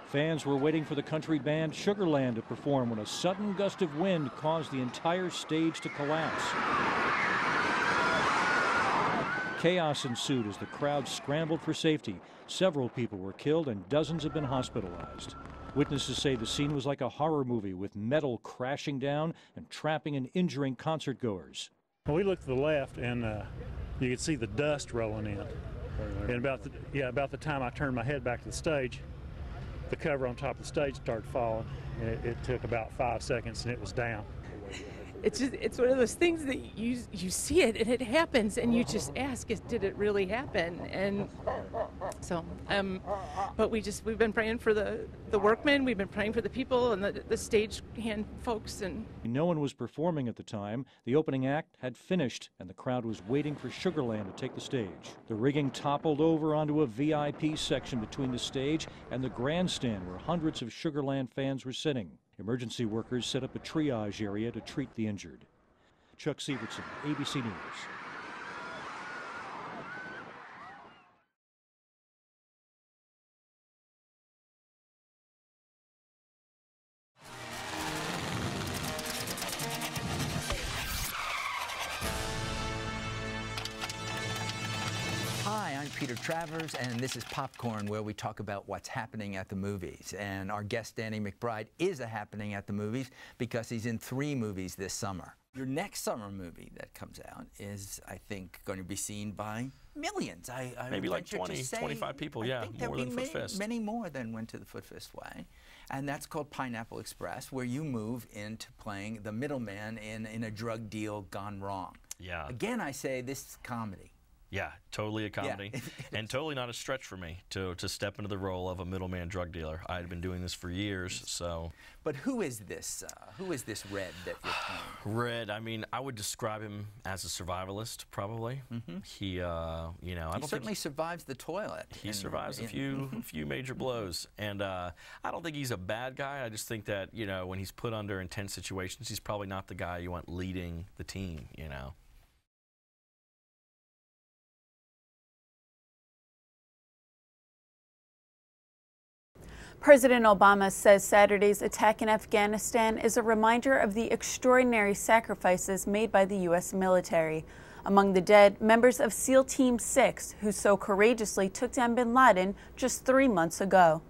Fans were waiting for the country band Sugarland to perform when a sudden gust of wind caused the entire stage to collapse. Chaos ensued as the crowd scrambled for safety. Several people were killed and dozens have been hospitalized. Witnesses say the scene was like a horror movie, with metal crashing down and trapping and injuring concertgoers. Well, we looked to the left and you could see the dust rolling in. And about the time I turned my head back to the stage, the cover on top of the stage started falling. And it took about 5 seconds and it was down. It's one of those things that you see it and it happens and you just ask, did it really happen? And so, but we've been praying for the workmen, we've been praying for the people and the stage hand folks. And no one was performing at the time. The opening act had finished and the crowd was waiting for Sugarland to take the stage. The rigging toppled over onto a VIP section between the stage and the grandstand where hundreds of Sugarland fans were sitting. Emergency workers set up a triage area to treat the injured. Chuck Sievertson, ABC News. Hi, I'm Peter Travers, and this is Popcorn, where we talk about what's happening at the movies. And our guest, Danny McBride, is a happening at the movies because he's in 3 movies this summer. Your next summer movie that comes out is, I think, going to be seen by millions. Maybe like 20, 25 people, yeah, more than Foot Fist. Many more than went to the Foot Fist way. And that's called Pineapple Express, where you move into playing the middleman in a drug deal gone wrong. Yeah. Again, I say this is comedy. Yeah, totally a comedy, yeah. And totally not a stretch for me to step into the role of a middleman drug dealer. I had been doing this for years, so. But who is this? Who is this Red that you're playing? Red, I mean, I would describe him as a survivalist, probably. Mm-hmm. He, you know, I don't certainly survives the toilet. He survives a few major blows, and I don't think he's a bad guy. I just think that, you know, when he's put under intense situations, he's probably not the guy you want leading the team, you know. President Obama says Saturday's attack in Afghanistan is a reminder of the extraordinary sacrifices made by the U.S. military. Among the dead, members of SEAL Team 6, who so courageously took down bin Laden just 3 months ago.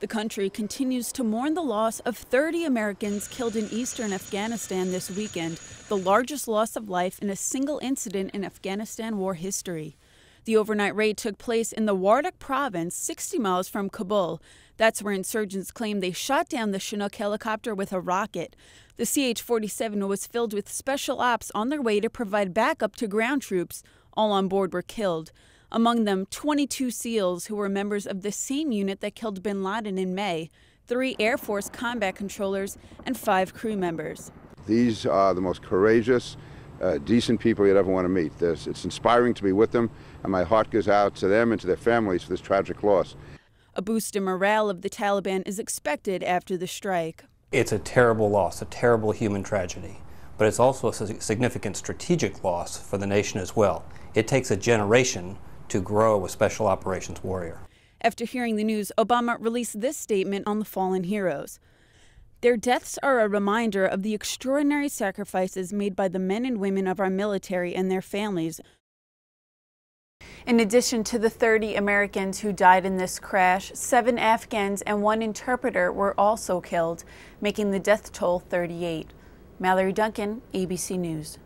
The country continues to mourn the loss of 30 Americans killed in eastern Afghanistan this weekend, the largest loss of life in a single incident in Afghanistan war history. The overnight raid took place in the Wardak province, 60 miles from Kabul. That's where insurgents claim they shot down the Chinook helicopter with a rocket. The CH-47 was filled with special ops on their way to provide backup to ground troops. All on board were killed. Among them, 22 SEALs who were members of the same unit that killed bin Laden in May, 3 Air Force combat controllers, and 5 crew members. These are the most courageous, decent people you'd ever want to meet. It's inspiring to be with them, and my heart goes out to them and to their families for this tragic loss. A boost in morale of the Taliban is expected after the strike. It's a terrible loss, a terrible human tragedy, but it's also a significant strategic loss for the nation as well. It takes a generation to grow a special operations warrior. After hearing the news, Obama released this statement on the fallen heroes. Their deaths are a reminder of the extraordinary sacrifices made by the men and women of our military and their families. In addition to the 30 Americans who died in this crash, 7 Afghans and 1 interpreter were also killed, making the death toll 38. Mallory Duncan, ABC News.